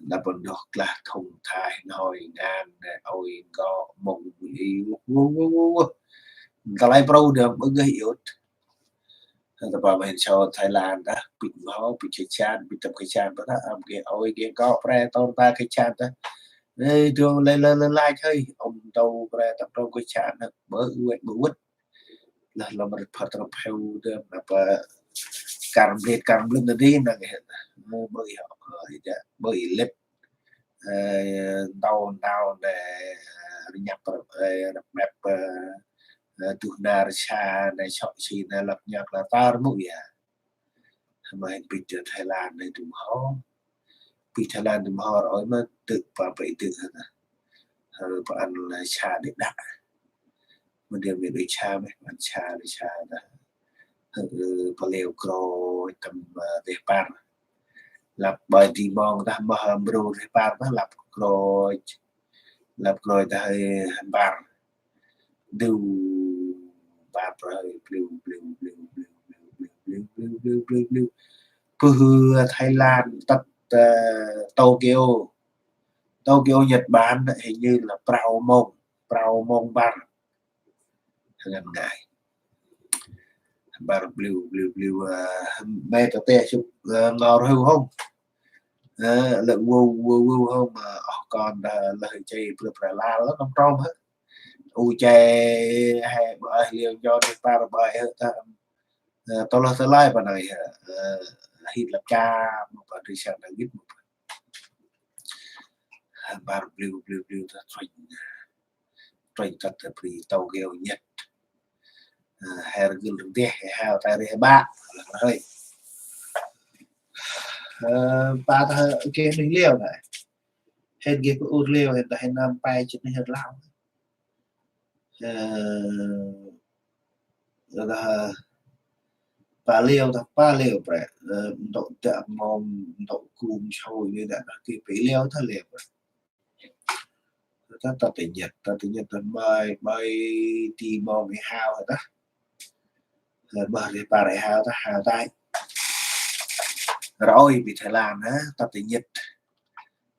là bọn được là thùng thai nói ngàn ôi có mộng cái lại pro được mới gây yếuแต่พอมาเห็นชาวไทยแลนด์นะปิดเขาปิดกิจการปิดทำกิจการเพราะถ้าเอาเกี่ยวเอาไอ้เกี่ยวก็แปรตอนตากิจการนะเอ้ยตัวเลยไล่chơi ông tàuแปรtập trungกิจการนะเบอร์เบอร์วุฒิแล้วเรามาพัฒนาเพลเดิมแบบการเรียนการเล่นดนตรีนั่นไงเบอร์เบอร์เล็บtàu để nhậpแบบtu na chaในชอยชีในหลับยากละตาหมุ่ยทำไมปิดไทยแลนด์ในถุงห่อปิดไทยแลนด์ถุงห่อร้อยมาตึกป่าไปตึกนะพออันชาเด็ดดักมันเดียวมีด้วยชาไหมมันชาด้วยชานะพอเลี้ยวโกรทำเดปาร์หลับบ่อยทีมองทำมาบรูเดปาร์มาหลับโกรได้บาร์ดูบาร์เลยปลิวเพื่อไทยแลนด์ตัดโตเกียวNhật Bản hình như là Prao Mông Bar gần ngày bar blue mẹ tao te chụp ngò rồi không lượng vô không mà còn lời chơi vừa phải la nó không trong hết u chè hay bởi liền cho đi ba bài hết tôi là tôi like bài này hit là ca một bài đi sang là biết một bar blue train cắt từ pri tàu gheo Nhật hay là gương đê hay tại đây ba là hơi ba ta cái mình liều này hết kia có út liều hiện tại nam bay chuyện hết lao là ba liều vậy độ chạm mong độ cuồng sôi như vậy thì phải liều thật liều ta tình Nhật bay đi mong bị hao rồi đó bờ thì bà đại hao ta hao tay rồi bị Thái Lan á ta tình Nhật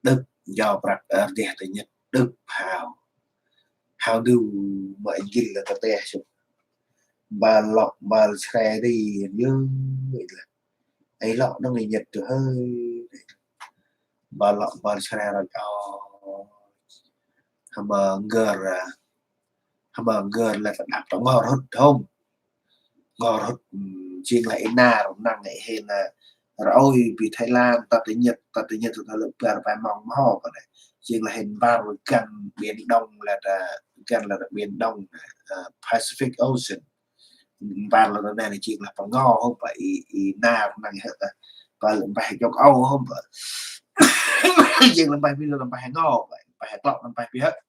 Đức do bạc để tình Nhật Đức hao đủ mọi gì là ta tè chụp bà xe đi như vậy là ấy lọ nó người Nhật từ hơi bà xe rồi hamburger là phải đặt trong ngò hút không ngò hút chiên lại na năng này hay là rồi vì Thái Lan ta tới Nhật tụi ta lựa phải mong mò vào này chiên là hình ba rồi gần biển Đông là biển Đông Pacific Ocean ba là này chiên là bằng ngò không phải na năng hết và lượng bài trong Âu không phải chiên là bài bây giờ là bài ngò vậy bài lọ là bài hết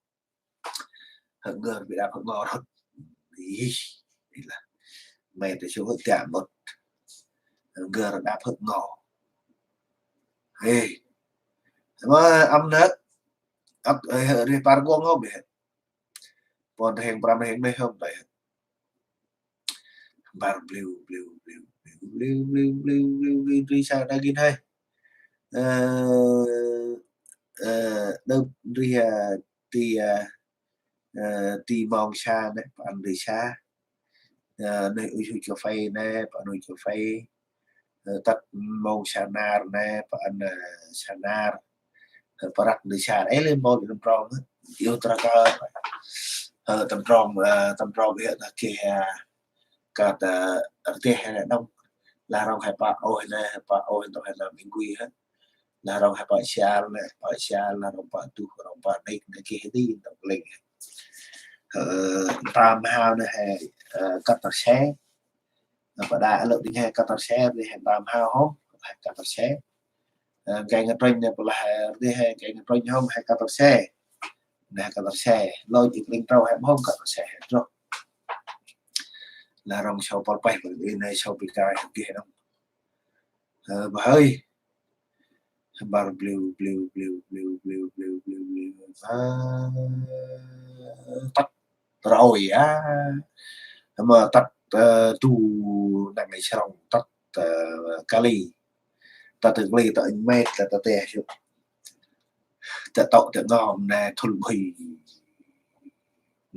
hận ngờ bị đạp ngò hút đi là mẹ từ chỗ cả một ngờ đạp hận ngò hey mà âm nết đi par gong không biết còn hàng pram hàng mấy không vậy bar blue đi sao đây kia hay đâu đi đi mong xa đấy bạn đi xa nơi uống cà phê nè bạn uống cà phê tắt mong xa nar nè bạn xa nar bạn đi xa ấy lên mong tầm tròn yêu tra cơ tầm tròn hiện là kia cả kia hay đông là rong hay bạn ôi nè bạn ôi tôi hay là mình quy hết là rong hay bạn xa là rong bạn tu rong bạn đây kia đi đồng linh tam hao này cắt tật xe và đã lượng đi hay cắt tật xe thì hàng tam hao không hay cắt tật xe cái ngân tranh này là đi hay cái ngân tranh không hay cắt tật xe này cắt tật xe lôi chỉ linh trâu hay không cắt tật xe rồi là rong sau bao bay đi này sau bị cài kia đâu và hơi bar blue tắt rồi á mà tắt tu nằm ngày sau tắt Cali ta từng ly ta anh mệt là ta tè chứ ta tậu ta ngon nè thùng hì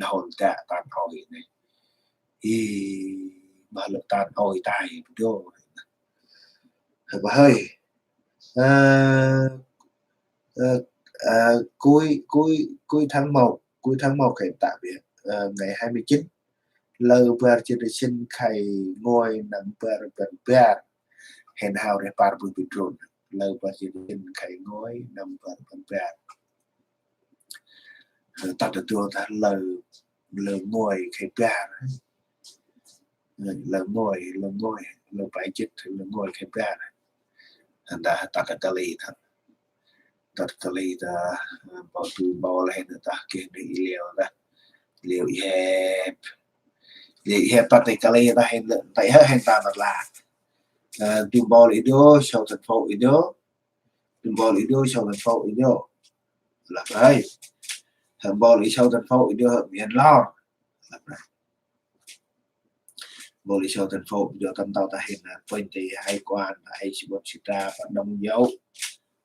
hồn ta tàn hồi này thì mà lực tàn hồi tài vô và hơi cuối tháng 1 hiện tại biệt ngày 29 lơ ver generation khai ngôi nằm per hẹn hào để par bùi trồn lơ ver generation khai ngôi nằm per ta được ta lơ ngôi khai per lơ ngôi lơ phải chết lơ ngôi khai per thành ra ta cái ly thật tất cả lý ta bảo tu bảo lên ta kia đi liều hẹp ta tới cái lý ta hiện tại hết hiện ta là tu bảo lý đó sau thành phố lý đó tu bảo lý đó sau thành phố lý đó là đấy thành bảo lý sau thành phố lý đó miền lo là đấy bảo lý sau thành phố lý đó tâm tao ta hiện là bên thì hai quan hai sự bất sự ta và đông dấu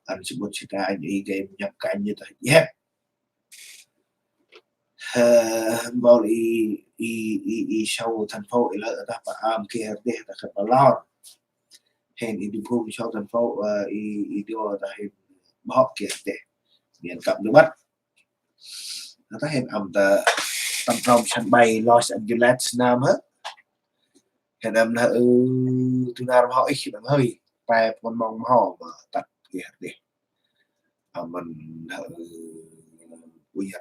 anh sebut cerita anh game menyiapkannya yep bol i show thành phố là ta phải kia để ta phải lo hẹn đi thu show thành phố i đưa ta hẹn bỏ kia để miền cặp nước mắt ta hẹn ta tầm trong sân bay Los Angeles Nam hết hẹn là từ nào họ ít làm hơi bài con mong họ mà tắt kia để mình bây giờ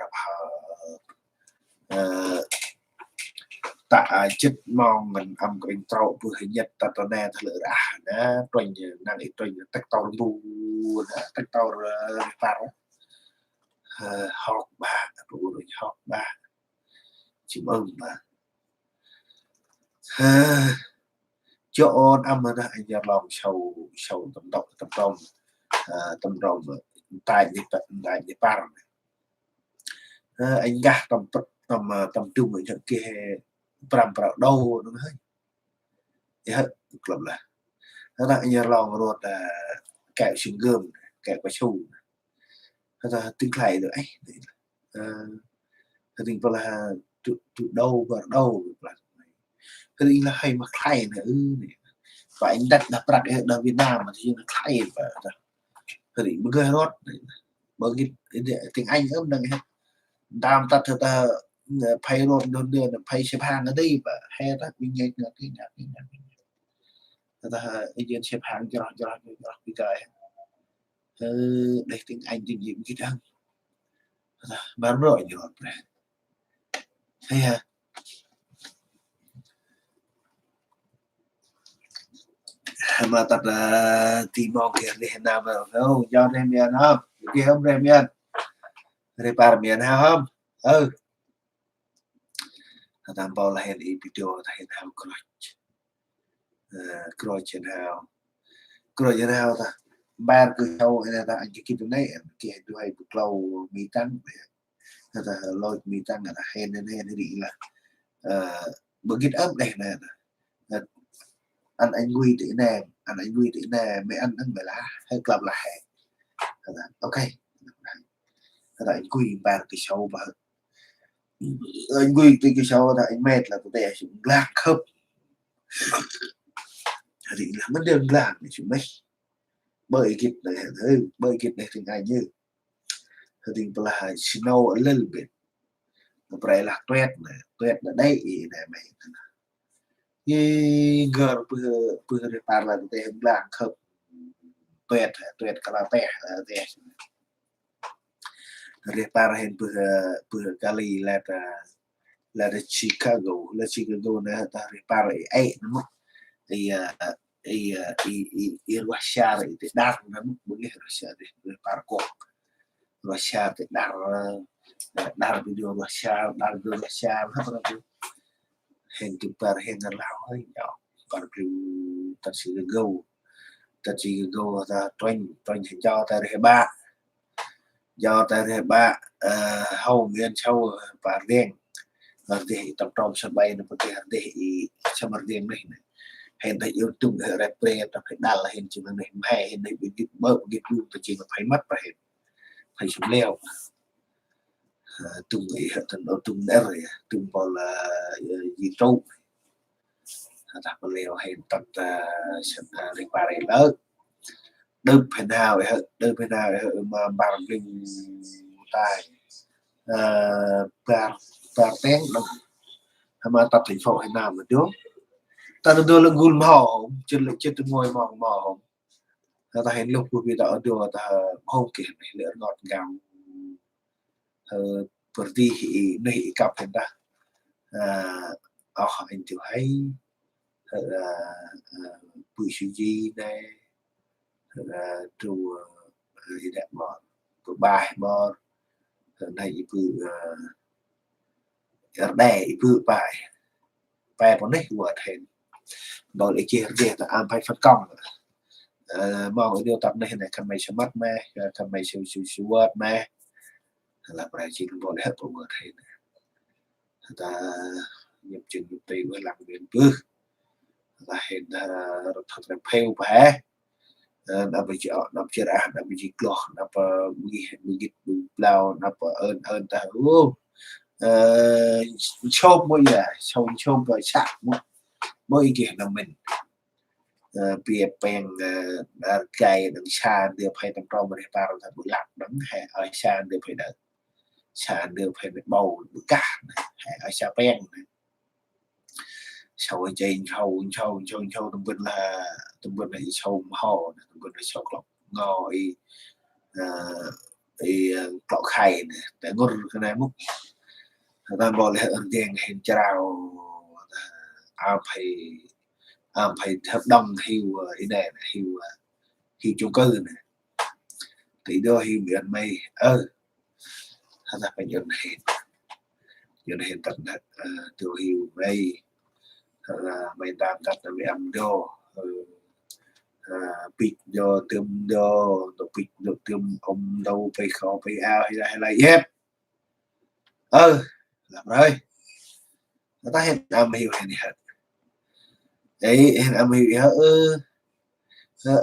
tại chất mong mình âm cái intro vừa hình nhật ta tao nè thật là đã truyền năng ý truyền tách tàu bu tách tàu phạt họp ba rồi họp ba chim ưng mà cho âm đó anh giờ lòng sầu tầm độc tầm rồng tại Nhật Bản anh gác tầm trung ở chỗ kia pram đâu nó hơi thì hết club là nó là anh lòng rồi là kẹo sừng gươm kẹo cao su nó tính lại rồi ấy thì là tụ đâu và đâu là cái là hay mà khai nữa và anh đặt ở Việt Nam mà thì nó khai và thì mới gây rót bởi tiếng Anh ấm đằng hết đam ta ta pay rồi đơn đơn là pay xếp hàng ở đây và hay là mình nghe là cái nhà ta dân xếp hàng cho cái cái để tiếng Anh thì nhiều cái đăng bán rồi nhiều này hay à mà tập tìm mong kia để nào mà không cho em miền không kia không em miền repar miền không tam bao là hẹn video hẹn hao crutch hao ta ban cứ sau hay là anh cái này kia đuôi bực lâu mi tăng ta lôi mi tăng là hẹn đi là bữa get up đây nè anh quy tỷ nè anh quy tỷ nè mấy anh phải là hay club là hẹn ok là anh quy bàn cái show và anh quy từ cái show là anh mệt là tôi để chúng lạc khớp thì là mất đơn làm để chúng mấy bởi kịch này thứ bởi kịch này từng ngày như thì là snow a little bit nó phải là tuyết là đây này mày như girl vừa repar là tôi làm khớp tuyết cả là tè repar hiện vừa Cali là Chicago nè ta repar ấy nó thì Russia thì đang nó muốn cái Russia thì repar cổ Russia thì đang video Russia hết rồi hiện thực hiện là lao hơi nhỏ còn cứ thật sự go ta chỉ go ta toanh thì cho ta để ba do ta để ba hầu miền châu và riêng và để tập trung sân bay nó có thể để cho mặt riêng này hiện tại yêu tung ở đây về ta phải đặt là hiện chỉ là này hay hiện tại bị bơ bị luôn ta chỉ là phải mất và hiện phải xuống leo tung ấy thần nó tung đấy rồi tung vào là gì trâu ta phải leo hiện tập sân đi qua đây lớn đơn phần nào mà bằng linh tài ta tén đồng mà tập thành phố hay nào mà trước ta đưa lên gùn mỏ trên lệnh trên ngôi mỏ taห็น lúc vì đã đưa ta không kể này nữa ngọt ngào berarti này cặp hình ta anh thì thấy buổi suy gì này trù gì đẹp mỏ của bài mỏ này bự đẻ bự bài bọn này vừa thêm rồi lại chia riêng là am phải phân công mong cái điều tập này này thằng mày sẽ mất mẹ thằng mày sẽ vượt mẹ là phải chỉ bọn hết của người thầy ta nhập trình nhập tùy với làm việc bư là hiện thật là phèo bẻ nó bị chọn nó chưa đã nó bị lọt nó bị lao nó ơn ta chôm bây giờ chôm rồi sạc mỗi kia là mình bìa bèn cày đằng xa đều phải tầm tròn để vào thành bụi lạc đắng hè ở xa đều phải đợi xa đều phải bầu bụi cả ở xa bèn sau trên sâu tầm bên là sâu hồ tầm bên là sâu lọc ngồi thì lọc khay để ngồi cái này múc ta gọi là tiền hiện trào phải hợp đồng hiu ý này hiu chung cư này thì đó hiu miền mây ta phải nhận hiện tận từ hiu mây mày tam tật là mày âm đô bịt do tiêm đô tổ bịt được tiêm ông đâu phải khó phải ao hay là yếp làm rồi ta hiện hiu này hết đấy em hiểu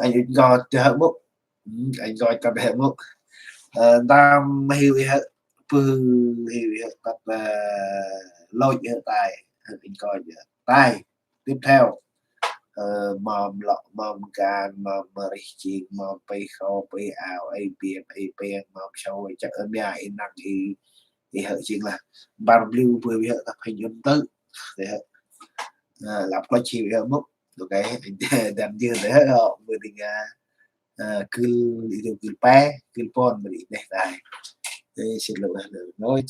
anh gọi cho mốc anh gọi tập hệ mốc ta hiểu hiểu tập lôi hiện tại anh coi tay tiếp theo mầm lọ mầm can mầm chi mầm bay khâu bay ảo ai mầm sâu chắc ở nhà in nặng thì hệ chính là ban lưu vừa hệ tập hình nhân tử để làm quá chiều ở mức được cái đàn dương để họ người tình cứ đi được cứ bé cứ con mà đi đây này xin lỗi nói